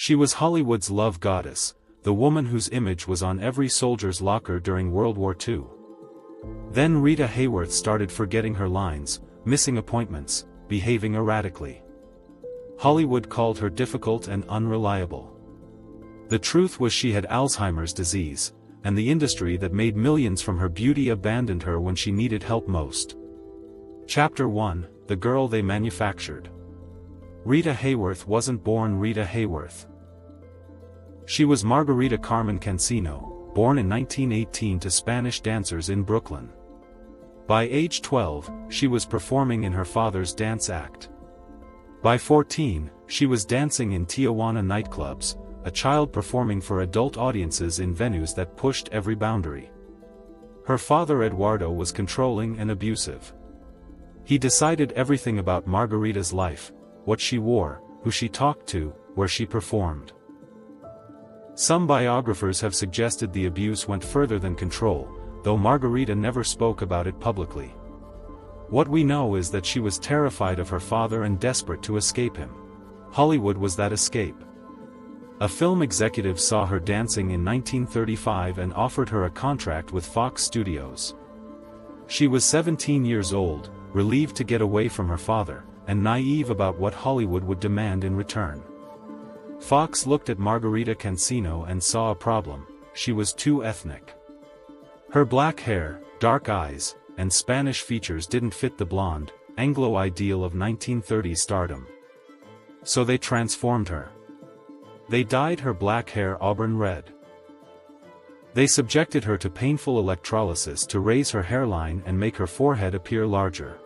She was Hollywood's love goddess, the woman whose image was on every soldier's locker during World War II. Then Rita Hayworth started forgetting her lines, missing appointments, behaving erratically. Hollywood called her difficult and unreliable. The truth was she had Alzheimer's disease, and the industry that made millions from her beauty abandoned her when she needed help most. Chapter 1: The Girl They Manufactured. Rita Hayworth wasn't born Rita Hayworth. She was Margarita Carmen Cancino, born in 1918 to Spanish dancers in Brooklyn. By age 12, she was performing in her father's dance act. By 14, she was dancing in Tijuana nightclubs, a child performing for adult audiences in venues that pushed every boundary. Her father Eduardo was controlling and abusive. He decided everything about Margarita's life: what she wore, who she talked to, where she performed. Some biographers have suggested the abuse went further than control, though Margarita never spoke about it publicly. What we know is that she was terrified of her father and desperate to escape him. Hollywood was that escape. A film executive saw her dancing in 1935 and offered her a contract with Fox Studios. She was 17 years old, relieved to get away from her father, and naive about what Hollywood would demand in return. Fox looked at Margarita Cancino and saw a problem: she was too ethnic. Her black hair, dark eyes, and Spanish features didn't fit the blonde, Anglo ideal of 1930s stardom. So they transformed her. They dyed her black hair auburn red. They subjected her to painful electrolysis to raise her hairline and make her forehead appear larger.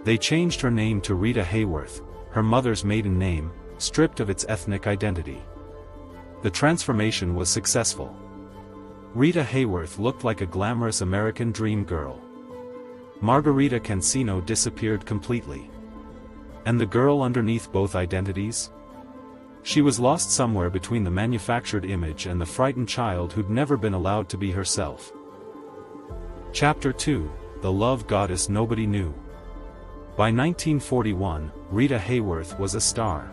They changed her name to Rita Hayworth, her mother's maiden name, stripped of its ethnic identity. The transformation was successful. Rita Hayworth looked like a glamorous American dream girl. Margarita Cancino disappeared completely. And the girl underneath both identities? She was lost somewhere between the manufactured image and the frightened child who'd never been allowed to be herself. Chapter 2: The Love Goddess Nobody Knew. By 1941, Rita Hayworth was a star.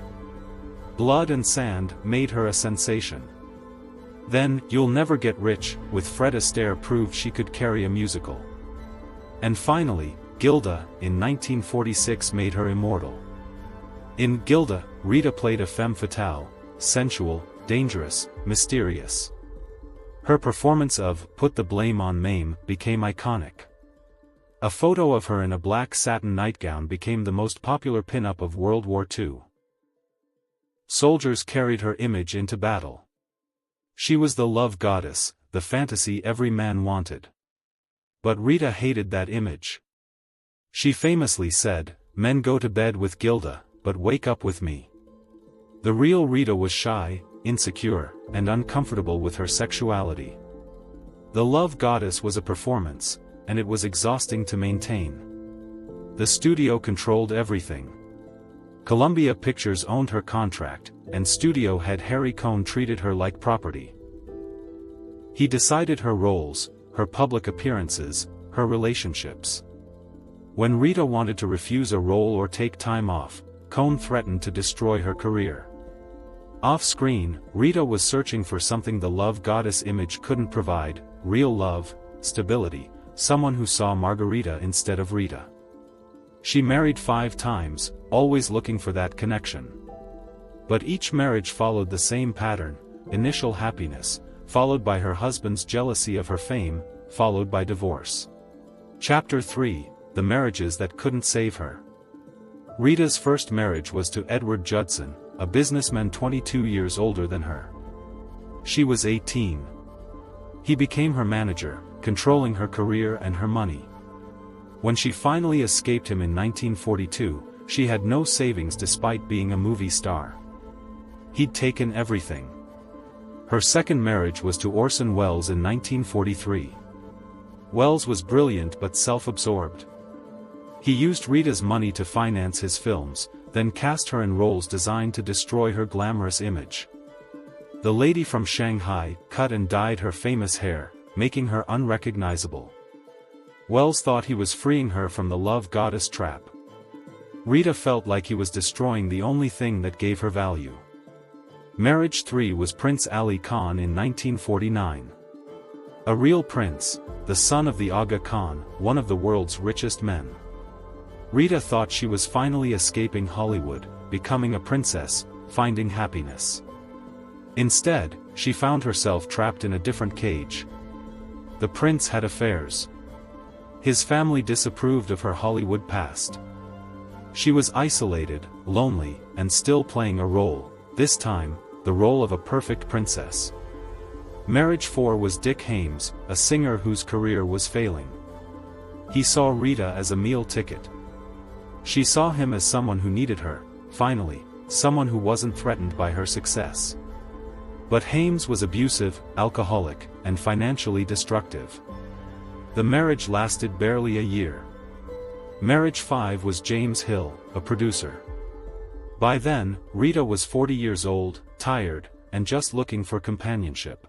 Blood and Sand made her a sensation. Then, You'll Never Get Rich, with Fred Astaire proved she could carry a musical. And finally, Gilda, in 1946 made her immortal. In Gilda, Rita played a femme fatale, sensual, dangerous, mysterious. Her performance of Put the Blame on Mame became iconic. A photo of her in a black satin nightgown became the most popular pin-up of World War II. Soldiers carried her image into battle. She was the love goddess, the fantasy every man wanted. But Rita hated that image. She famously said, "Men go to bed with Gilda, but wake up with me." The real Rita was shy, insecure, and uncomfortable with her sexuality. The love goddess was a performance, and it was exhausting to maintain. The studio controlled everything. Columbia Pictures owned her contract, and studio head Harry Cohn treated her like property. He decided her roles, her public appearances, her relationships. When Rita wanted to refuse a role or take time off, Cohn threatened to destroy her career. Off-screen, Rita was searching for something the love goddess image couldn't provide: real love, stability, someone who saw Margarita instead of Rita. She married 5 times, always looking for that connection. But each marriage followed the same pattern: initial happiness, followed by her husband's jealousy of her fame, followed by divorce. Chapter 3: The Marriages That Couldn't Save Her. Rita's first marriage was to Edward Judson, a businessman 22 years older than her. She was 18. He became her manager, controlling her career and her money. When she finally escaped him in 1942, she had no savings despite being a movie star. He'd taken everything. Her second marriage was to Orson Welles in 1943. Welles was brilliant but self-absorbed. He used Rita's money to finance his films, then cast her in roles designed to destroy her glamorous image. The lady from Shanghai cut and dyed her famous hair, making her unrecognizable. Welles thought he was freeing her from the love goddess trap. Rita felt like he was destroying the only thing that gave her value. Marriage 3 was Prince Ali Khan in 1949. A real prince, the son of the Aga Khan, one of the world's richest men. Rita thought she was finally escaping Hollywood, becoming a princess, finding happiness. Instead, she found herself trapped in a different cage. The prince had affairs. His family disapproved of her Hollywood past. She was isolated, lonely, and still playing a role, this time, the role of a perfect princess. Marriage 4 was Dick Haymes, a singer whose career was failing. He saw Rita as a meal ticket. She saw him as someone who needed her, finally, someone who wasn't threatened by her success. But Haymes was abusive, alcoholic, and financially destructive. The marriage lasted barely a year. Marriage 5 was James Hill, a producer. By then, Rita was 40 years old, tired, and just looking for companionship.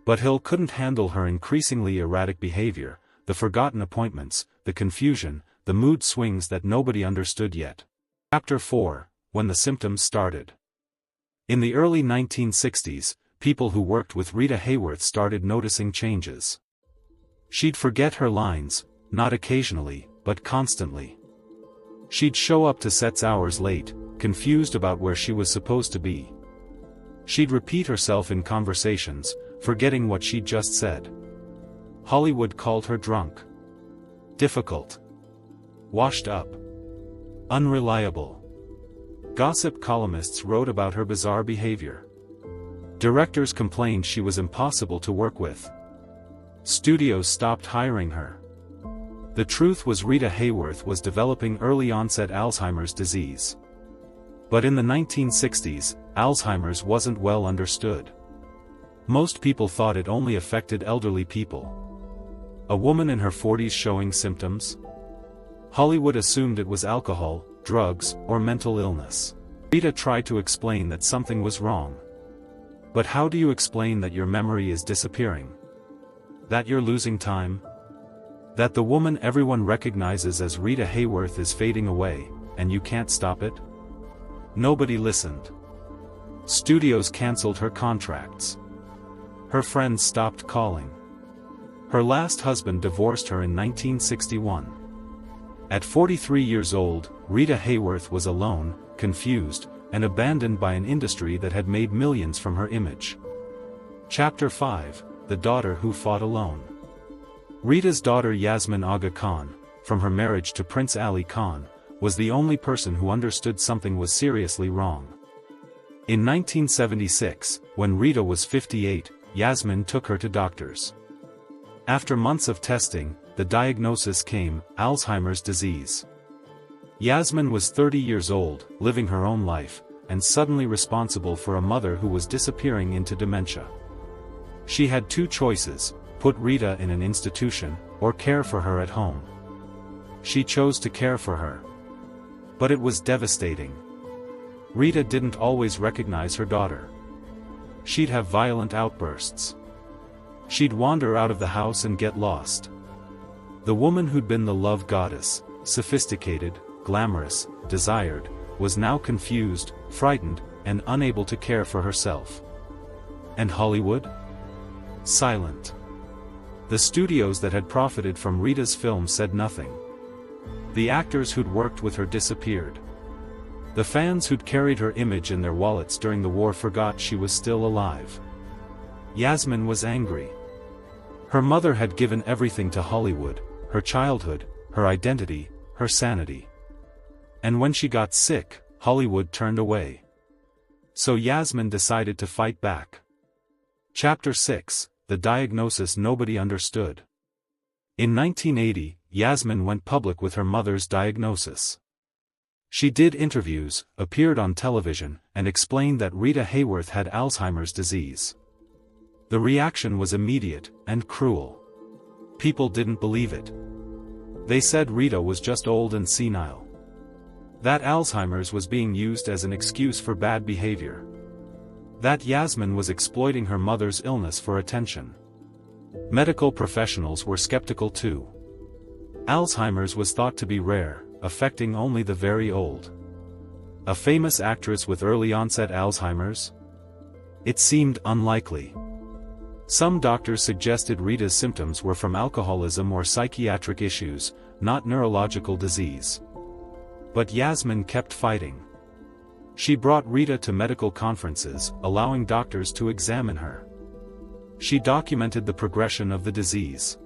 But Hill couldn't handle her increasingly erratic behavior, the forgotten appointments, the confusion, the mood swings that nobody understood yet. Chapter 4, When the Symptoms Started. In the early 1960s, people who worked with Rita Hayworth started noticing changes. She'd forget her lines, not occasionally, but constantly. She'd show up to sets hours late, confused about where she was supposed to be. She'd repeat herself in conversations, forgetting what she'd just said. Hollywood called her drunk, difficult, washed up, unreliable. Gossip columnists wrote about her bizarre behavior. Directors complained she was impossible to work with. Studios stopped hiring her. The truth was Rita Hayworth was developing early-onset Alzheimer's disease. But in the 1960s, Alzheimer's wasn't well understood. Most people thought it only affected elderly people. A woman in her 40s showing symptoms? Hollywood assumed it was alcohol, drugs, or mental illness. Rita tried to explain that something was wrong. But how do you explain that your memory is disappearing? That you're losing time? That the woman everyone recognizes as Rita Hayworth is fading away, and you can't stop it? Nobody listened. Studios canceled her contracts. Her friends stopped calling. Her last husband divorced her in 1961. At 43 years old, Rita Hayworth was alone, confused, and abandoned by an industry that had made millions from her image. Chapter 5, The Daughter Who Fought Alone. Rita's daughter Yasmin Aga Khan, from her marriage to Prince Ali Khan, was the only person who understood something was seriously wrong. In 1976, when Rita was 58, Yasmin took her to doctors. After months of testing, the diagnosis came: Alzheimer's disease. Yasmin was 30 years old, living her own life, and suddenly responsible for a mother who was disappearing into dementia. She had two choices: put Rita in an institution, or care for her at home. She chose to care for her. But it was devastating. Rita didn't always recognize her daughter. She'd have violent outbursts. She'd wander out of the house and get lost. The woman who'd been the love goddess, sophisticated, glamorous, desired, was now confused, frightened, and unable to care for herself. And Hollywood? Silent. The studios that had profited from Rita's film said nothing. The actors who'd worked with her disappeared. The fans who'd carried her image in their wallets during the war forgot she was still alive. Yasmin was angry. Her mother had given everything to Hollywood: her childhood, her identity, her sanity. And when she got sick, Hollywood turned away. So Yasmin decided to fight back. Chapter 6, The Diagnosis Nobody Understood. In 1980, Yasmin went public with her mother's diagnosis. She did interviews, appeared on television, and explained that Rita Hayworth had Alzheimer's disease. The reaction was immediate and cruel. People didn't believe it. They said Rita was just old and senile. That Alzheimer's was being used as an excuse for bad behavior. That Yasmin was exploiting her mother's illness for attention. Medical professionals were skeptical too. Alzheimer's was thought to be rare, affecting only the very old. A famous actress with early-onset Alzheimer's? It seemed unlikely. Some doctors suggested Rita's symptoms were from alcoholism or psychiatric issues, not neurological disease. But Yasmin kept fighting. She brought Rita to medical conferences, allowing doctors to examine her. She documented the progression of the disease.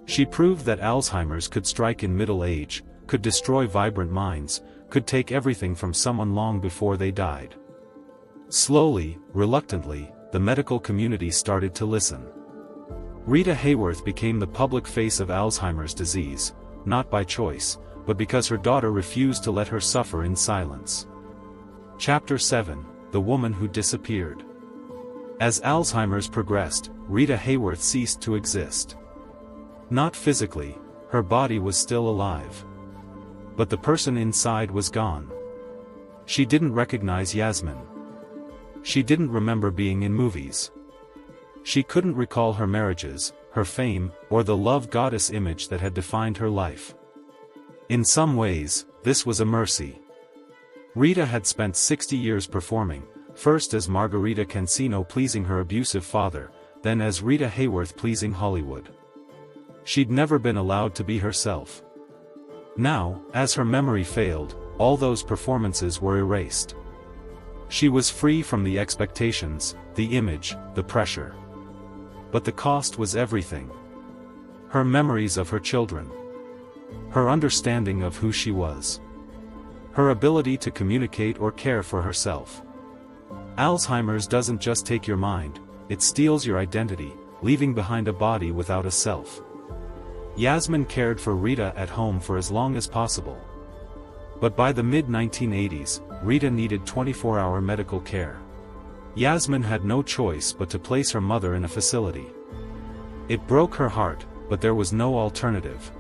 She proved that Alzheimer's could strike in middle age, could destroy vibrant minds, could take everything from someone long before they died. Slowly, reluctantly, the medical community started to listen. Rita Hayworth became the public face of Alzheimer's disease, not by choice, but because her daughter refused to let her suffer in silence. Chapter 7: The Woman Who Disappeared. As Alzheimer's progressed, Rita Hayworth ceased to exist. Not physically, her body was still alive. But the person inside was gone. She didn't recognize Yasmin. She didn't remember being in movies. She couldn't recall her marriages, her fame, or the love goddess image that had defined her life. In some ways, this was a mercy. Rita had spent 60 years performing, first as Margarita Cancino pleasing her abusive father, then as Rita Hayworth pleasing Hollywood. She'd never been allowed to be herself. Now, as her memory failed, all those performances were erased. She was free from the expectations, the image, the pressure. But the cost was everything. Her memories of her children. Her understanding of who she was. Her ability to communicate or care for herself. Alzheimer's doesn't just take your mind, it steals your identity, leaving behind a body without a self. Yasmin cared for Rita at home for as long as possible. But by the mid-1980s, Rita needed 24-hour medical care. Yasmin had no choice but to place her mother in a facility. It broke her heart, but there was no alternative.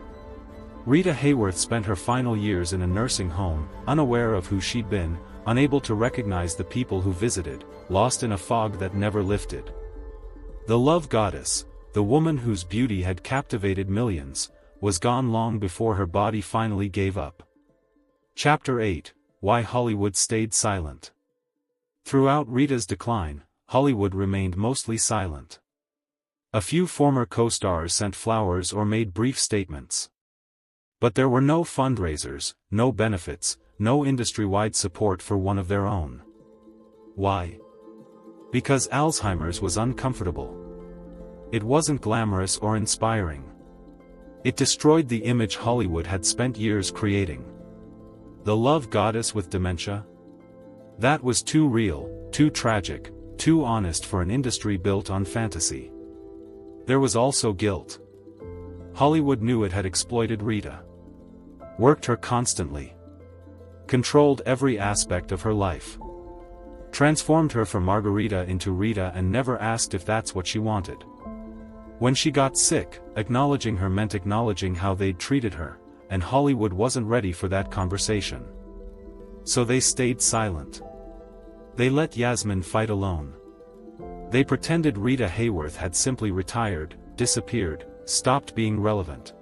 Rita Hayworth spent her final years in a nursing home, unaware of who she'd been, unable to recognize the people who visited, lost in a fog that never lifted. The love goddess, the woman whose beauty had captivated millions, was gone long before her body finally gave up. Chapter 8: Why Hollywood Stayed Silent. Throughout Rita's decline, Hollywood remained mostly silent. A few former co-stars sent flowers or made brief statements. But there were no fundraisers, no benefits, no industry-wide support for one of their own. Why? Because Alzheimer's was uncomfortable. It wasn't glamorous or inspiring. It destroyed the image Hollywood had spent years creating. The love goddess with dementia? That was too real, too tragic, too honest for an industry built on fantasy. There was also guilt. Hollywood knew it had exploited Rita. Worked her constantly. Controlled every aspect of her life. Transformed her from Margarita into Rita and never asked if that's what she wanted. When she got sick, acknowledging her meant acknowledging how they'd treated her, and Hollywood wasn't ready for that conversation. So they stayed silent. They let Yasmin fight alone. They pretended Rita Hayworth had simply retired, disappeared, stopped being relevant.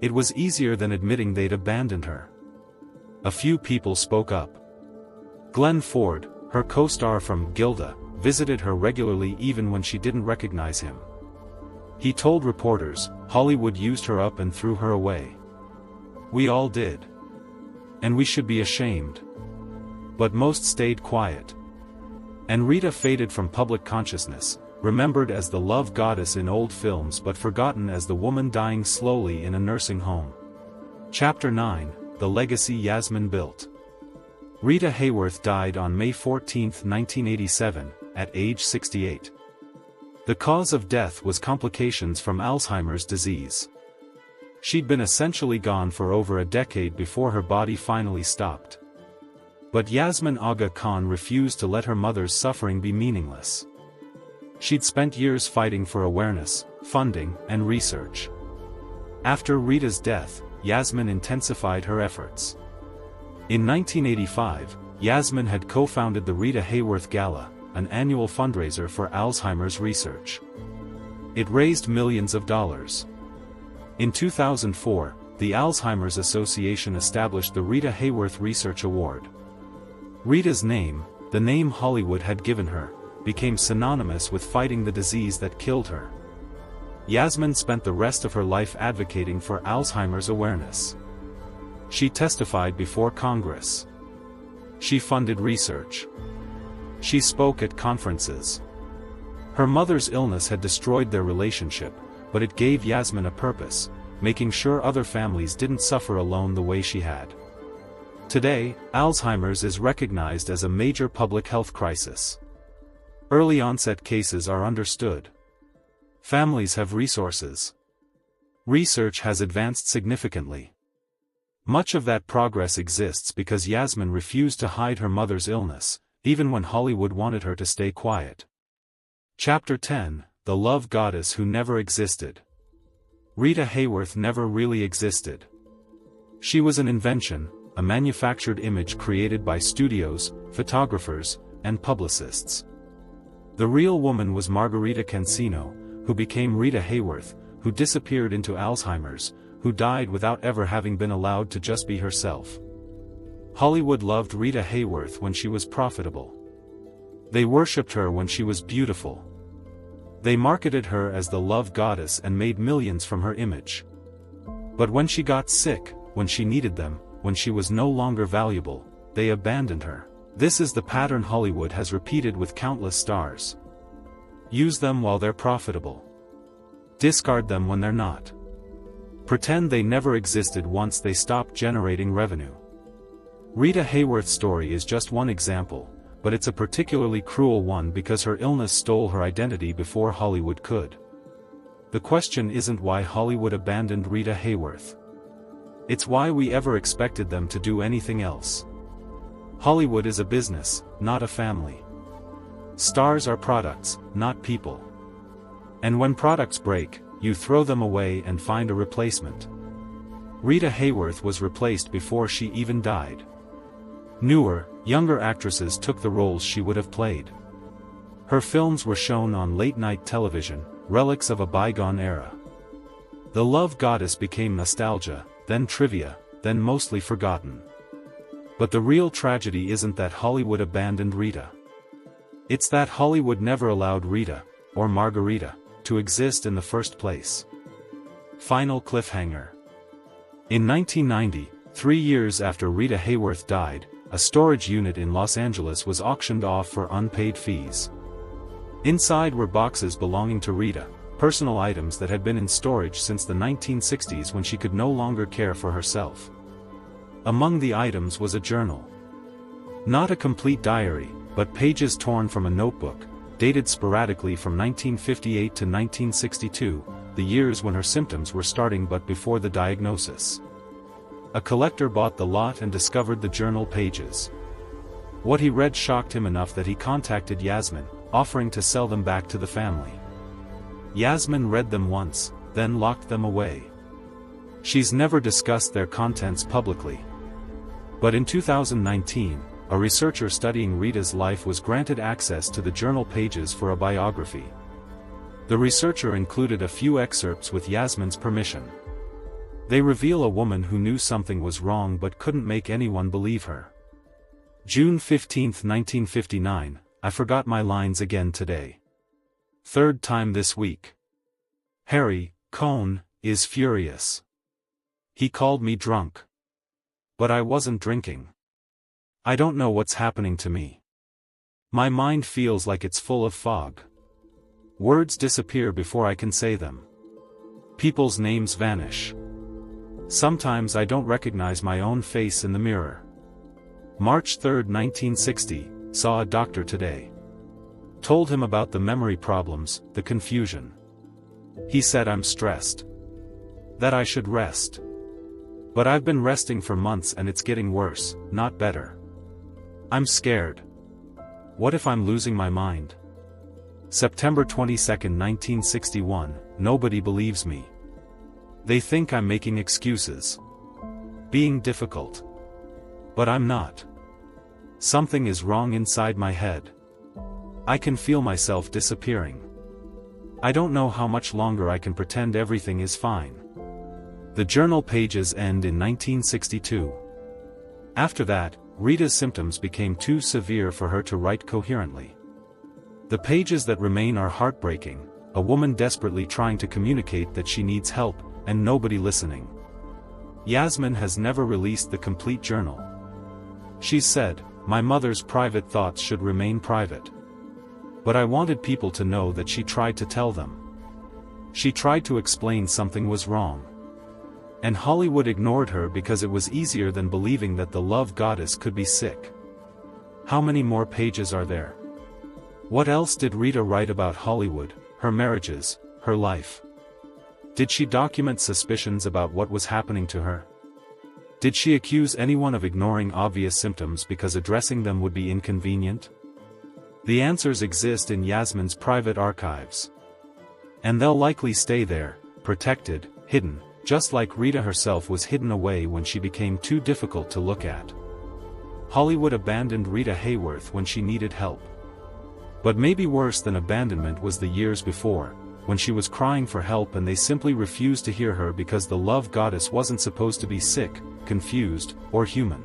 It was easier than admitting they'd abandoned her. A few people spoke up. Glenn Ford, her co-star from Gilda, visited her regularly even when she didn't recognize him. He told reporters, Hollywood used her up and threw her away. We all did. And we should be ashamed. But most stayed quiet. And Rita faded from public consciousness, remembered as the love goddess in old films but forgotten as the woman dying slowly in a nursing home. Chapter 9: The Legacy Yasmin Built. Rita Hayworth died on May 14, 1987, at age 68. The cause of death was complications from Alzheimer's disease. She'd been essentially gone for over a decade before her body finally stopped. But Yasmin Aga Khan refused to let her mother's suffering be meaningless. She'd spent years fighting for awareness, funding, and research. After Rita's death, Yasmin intensified her efforts. In 1985, Yasmin had co-founded the Rita Hayworth Gala, an annual fundraiser for Alzheimer's research. It raised millions of dollars. In 2004, the Alzheimer's Association established the Rita Hayworth Research Award. Rita's name, the name Hollywood had given her, became synonymous with fighting the disease that killed her. Yasmin spent the rest of her life advocating for Alzheimer's awareness. She testified before Congress. She funded research. She spoke at conferences. Her mother's illness had destroyed their relationship, but it gave Yasmin a purpose, making sure other families didn't suffer alone the way she had. Today, Alzheimer's is recognized as a major public health crisis. Early-onset cases are understood. Families have resources. Research has advanced significantly. Much of that progress exists because Yasmin refused to hide her mother's illness, even when Hollywood wanted her to stay quiet. Chapter 10: The Love Goddess Who Never Existed. Rita Hayworth never really existed. She was an invention, a manufactured image created by studios, photographers, and publicists. The real woman was Margarita Cancino, who became Rita Hayworth, who disappeared into Alzheimer's, who died without ever having been allowed to just be herself. Hollywood loved Rita Hayworth when she was profitable. They worshipped her when she was beautiful. They marketed her as the love goddess and made millions from her image. But when she got sick, when she needed them, when she was no longer valuable, they abandoned her. This is the pattern Hollywood has repeated with countless stars. Use them while they're profitable. Discard them when they're not. Pretend they never existed once they stopped generating revenue. Rita Hayworth's story is just one example, but it's a particularly cruel one because her illness stole her identity before Hollywood could. The question isn't why Hollywood abandoned Rita Hayworth. It's why we ever expected them to do anything else. Hollywood is a business, not a family. Stars are products, not people. And when products break, you throw them away and find a replacement. Rita Hayworth was replaced before she even died. Newer, younger actresses took the roles she would have played. Her films were shown on late-night television, relics of a bygone era. The love goddess became nostalgia, then trivia, then mostly forgotten. But the real tragedy isn't that Hollywood abandoned Rita. It's that Hollywood never allowed Rita, or Margarita, to exist in the first place. Final cliffhanger. In 1990, 3 years after Rita Hayworth died, a storage unit in Los Angeles was auctioned off for unpaid fees. Inside were boxes belonging to Rita, personal items that had been in storage since the 1960s when she could no longer care for herself. Among the items was a journal. Not a complete diary, but pages torn from a notebook, dated sporadically from 1958 to 1962, the years when her symptoms were starting but before the diagnosis. A collector bought the lot and discovered the journal pages. What he read shocked him enough that he contacted Yasmin, offering to sell them back to the family. Yasmin read them once, then locked them away. She's never discussed their contents publicly. But in 2019, a researcher studying Rita's life was granted access to the journal pages for a biography. The researcher included a few excerpts with Yasmin's permission. They reveal a woman who knew something was wrong but couldn't make anyone believe her. June 15, 1959, I forgot my lines again today. Third time this week. Harry, Cohn, is furious. He called me drunk. But I wasn't drinking. I don't know what's happening to me. My mind feels like it's full of fog. Words disappear before I can say them. People's names vanish. Sometimes I don't recognize my own face in the mirror. March 3, 1960, saw a doctor today. Told him about the memory problems, the confusion. He said I'm stressed. That I should rest. But I've been resting for months and it's getting worse, not better. I'm scared. What if I'm losing my mind? September 22, 1961, nobody believes me. They think I'm making excuses. Being difficult. But I'm not. Something is wrong inside my head. I can feel myself disappearing. I don't know how much longer I can pretend everything is fine. The journal pages end in 1962. After that, Rita's symptoms became too severe for her to write coherently. The pages that remain are heartbreaking, a woman desperately trying to communicate that she needs help, and nobody listening. Yasmin has never released the complete journal. She's said, "My mother's private thoughts should remain private. But I wanted people to know that she tried to tell them. She tried to explain something was wrong. And Hollywood ignored her because it was easier than believing that the love goddess could be sick." How many more pages are there? What else did Rita write about Hollywood, her marriages, her life? Did she document suspicions about what was happening to her? Did she accuse anyone of ignoring obvious symptoms because addressing them would be inconvenient? The answers exist in Yasmin's private archives. And they'll likely stay there, protected, hidden, just like Rita herself was hidden away when she became too difficult to look at. Hollywood abandoned Rita Hayworth when she needed help. But maybe worse than abandonment was the years before, when she was crying for help and they simply refused to hear her because the love goddess wasn't supposed to be sick, confused, or human.